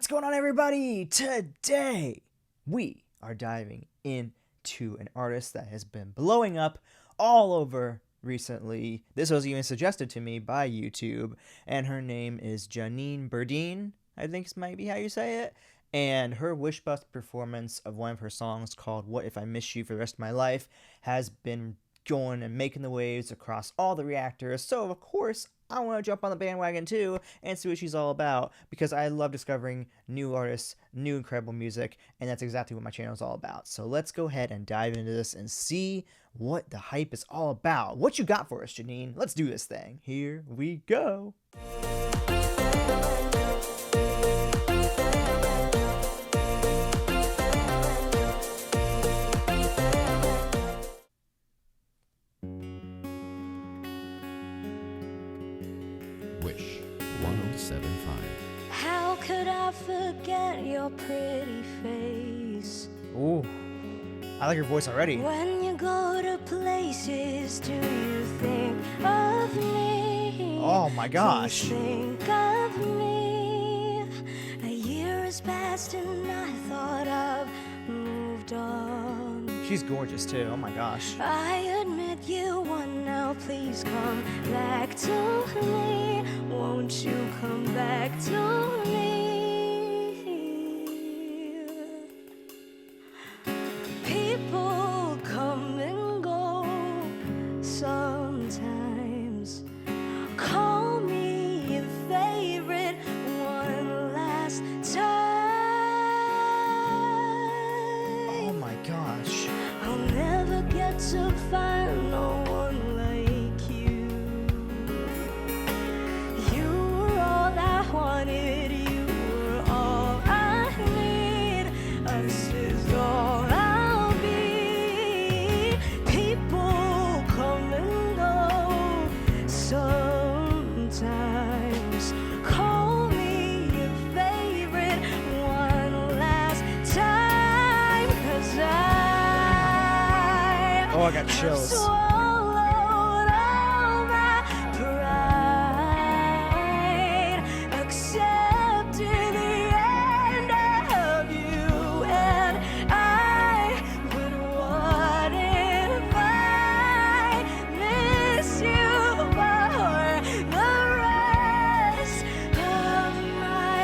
What's going on, everybody? Today, we are diving into an artist that has been blowing up all over recently. This was even suggested to me by YouTube, and her name is Janine Berdine, I think might be how you say it. And her Wishbust performance of one of her songs called What If I Miss You for the Rest of My Life has been going and making the waves across all the reactors. So, of course, I want to jump on the bandwagon too and see what she's all about, because I love discovering new artists, new incredible music, and that's exactly what my channel is all about. So let's go ahead and dive into this and see what the hype is all about. What you got for us, Janine? Let's do this thing. Here we go. Wish 1075. How could I forget your pretty face? Ooh, I like your voice already. When you go to places, do you think of me? Oh my gosh. Do you think of me? A year has passed and I thought I've moved on. She's gorgeous too. Oh my gosh. I admit you want now, please come back to me. Won't you come back to me? People come and go sometimes. Call me your favorite one last time. Oh my gosh. I'll never get to find no one like you. You were all I wanted, you were all I need. Us is all I'll be. People come and go sometimes. Call me your favorite one last time, 'cause Oh, I got chills. swallowed all my pride, accepted the end of you and I. But what if I miss you for the rest of my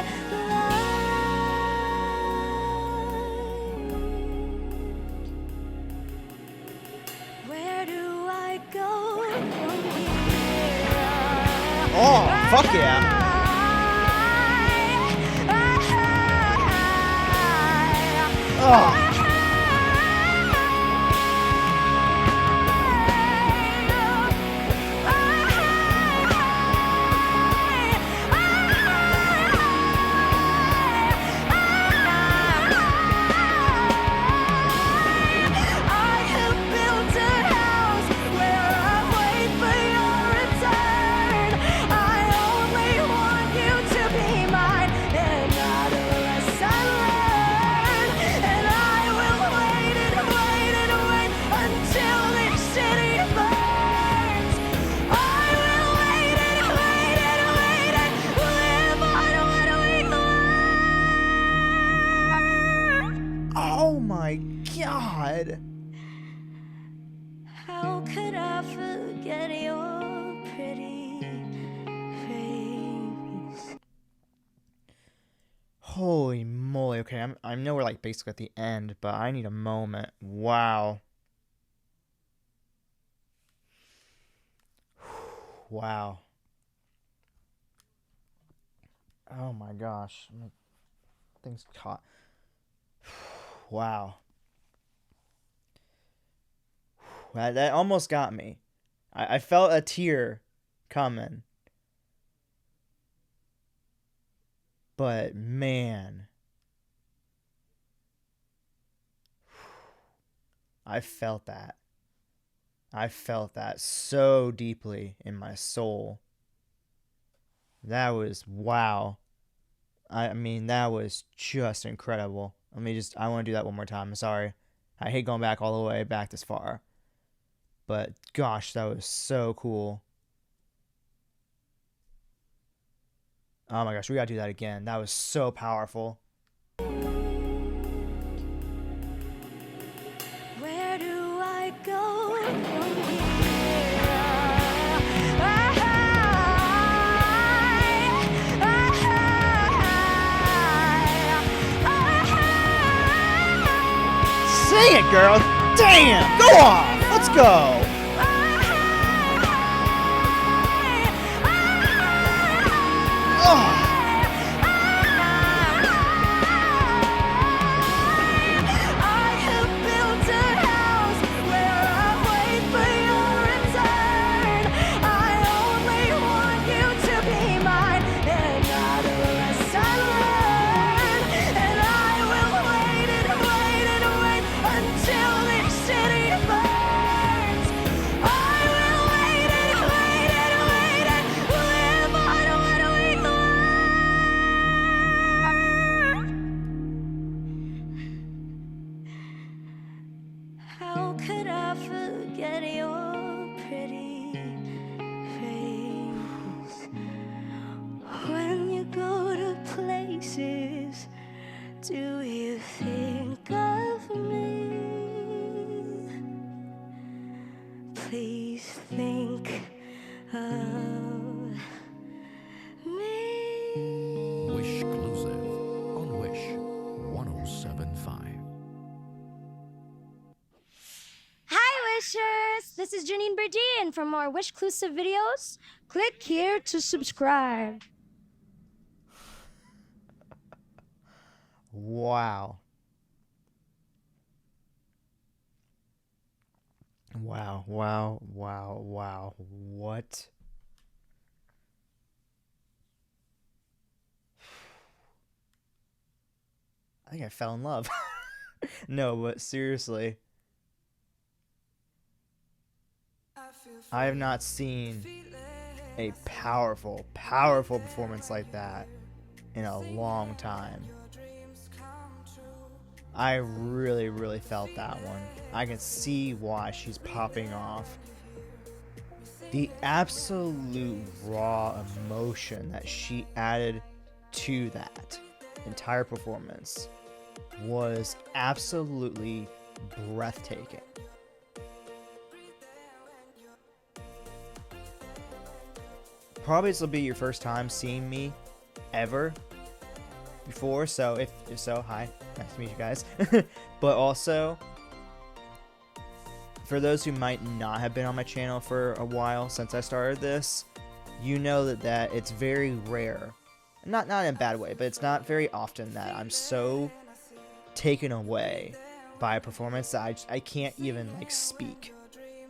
life? Where do I go from here? Oh, fuck yeah. Oh. I have built a house where I wait for your return. I only want you to be mine, and not unless I learn. And I will wait and wait and wait until this city burns. I will wait and wait and wait and live on what we learn. Oh my god. How could I forget your pretty face? Holy moly. Okay, I know we're like basically at the end, but I need a moment. Wow. Wow. Oh my gosh. Things caught. Wow. That almost got me. I felt a tear coming. But man, I felt that. I felt that so deeply in my soul. That was wow. I mean, that was just incredible. I want to do that one more time. I'm sorry. I hate going back all the way back this far. But gosh, that was so cool. Oh my gosh, we gotta do that again. That was so powerful. Where do I go from here? Sing it, girl! Damn! Go off! Let's go! Oh. How could I forget your pretty face when you go to places? Do you think of me? Please think of me. Wish Exclusive on Wish 1075. Hi, Wishers! This is Janine Birdie, and for more Wish-clusive videos, click here to subscribe. Wow. Wow, wow, wow, wow. What? I think I fell in love. No, but seriously. I have not seen a powerful, powerful performance like that in a long time. I really, really felt that one. I can see why she's popping off. The absolute raw emotion that she added to that entire performance was absolutely breathtaking. Probably this will be your first time seeing me ever before, so if so, hi, nice to meet you guys. But also, for those who might not have been on my channel for a while since I started this, you know that it's very rare, not in a bad way, but it's not very often that I'm so taken away by a performance that I can't even like speak,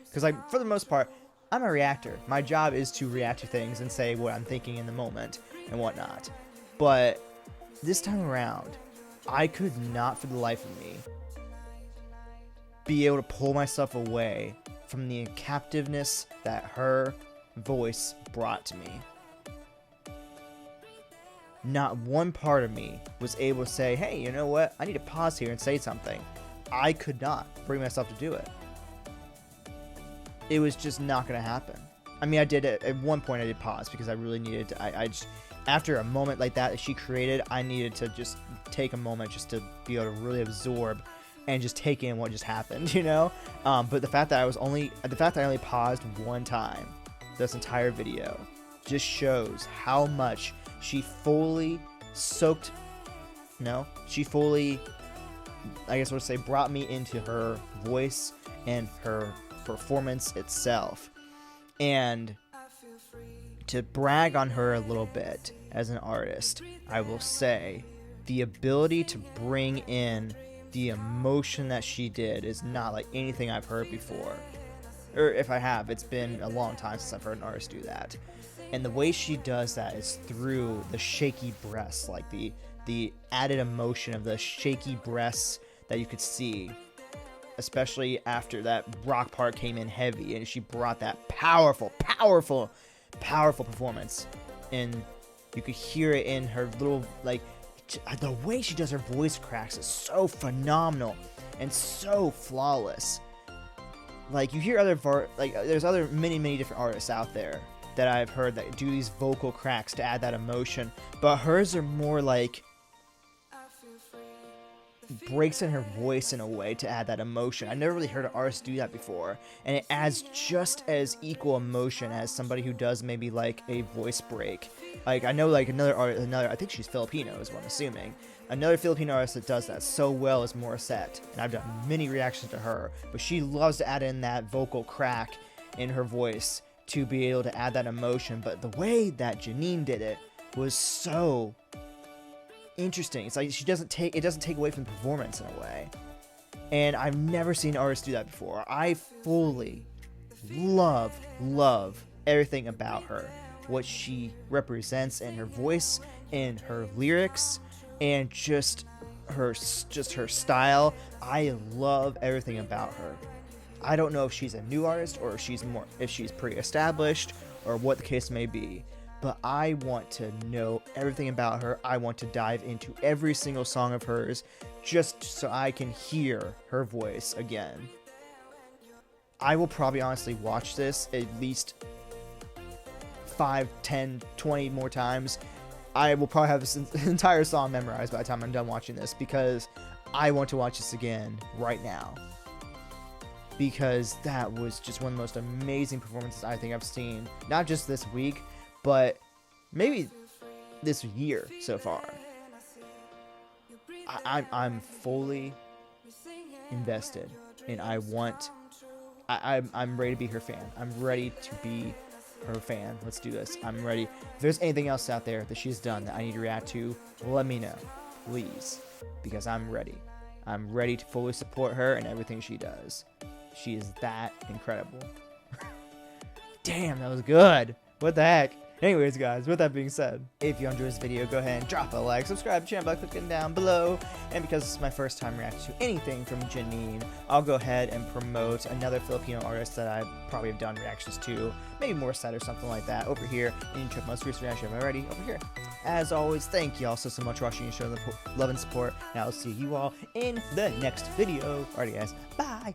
because like for the most part I'm a reactor. My job is to react to things and say what I'm thinking in the moment and whatnot. But this time around, I could not for the life of me be able to pull myself away from the captiveness that her voice brought to me. Not one part of me was able to say, hey, you know what? I need to pause here and say something. I could not bring myself to do it. It was just not going to happen. I mean, I did it at one point. I did pause because I really needed to. I just, after a moment like that she created, I needed to just take a moment just to be able to really absorb and just take in what just happened, you know. But the fact that I only paused one time this entire video just shows how much she fully soaked. No, she fully, I guess I would say, brought me into her voice and her performance itself. And to brag on her a little bit as an artist, I will say the ability to bring in the emotion that she did is not like anything I've heard before. Or if I have, it's been a long time since I've heard an artist do that. And the way she does that is through the shaky breasts, like the added emotion of the shaky breasts that you could see, especially after that rock part came in heavy and she brought that powerful performance. And you could hear it in her little, like, the way she does her voice cracks is so phenomenal and so flawless. Like, you hear other there's other many different artists out there that I've heard that do these vocal cracks to add that emotion, but hers are more like breaks in her voice in a way to add that emotion. I never really heard an artist do that before, and it adds just as equal emotion as somebody who does maybe like a voice break. Like I know like another I think she's Filipino is what I'm assuming. Another Filipino artist that does that so well is Morissette, and I've done many reactions to her, but she loves to add in that vocal crack in her voice to be able to add that emotion. But the way that Janine did it was so interesting. It's like it doesn't take away from the performance in a way, and I've never seen artists do that before. I fully love everything about her, what she represents in her voice, in her lyrics, and just her style. I love everything about her. I don't know if she's a new artist or if she's pre-established or what the case may be, but I want to know everything about her. I want to dive into every single song of hers just so I can hear her voice again. I will probably honestly watch this at least 5, 10, 20 more times. I will probably have this entire song memorized by the time I'm done watching this, because I want to watch this again right now. Because that was just one of the most amazing performances I think I've seen, not just this week, but maybe this year so far. I'm fully invested, and I'm ready to be her fan. I'm ready to be her fan. Let's do this. I'm ready. If there's anything else out there that she's done that I need to react to, let me know, please, because I'm ready. I'm ready to fully support her and everything she does. She is that incredible. Damn, that was good. What the heck? Anyways, guys, with that being said, if you enjoyed this video, go ahead and drop a like, subscribe to the channel by clicking down below. And because this is my first time reacting to anything from Janine, I'll go ahead and promote another Filipino artist that I probably have done reactions to, maybe Morissette or something like that, over here. And you can check my most recent reaction already over here. As always, thank you all so much for watching and showing the love and support. And I'll see you all in the next video. Alrighty, guys. Bye.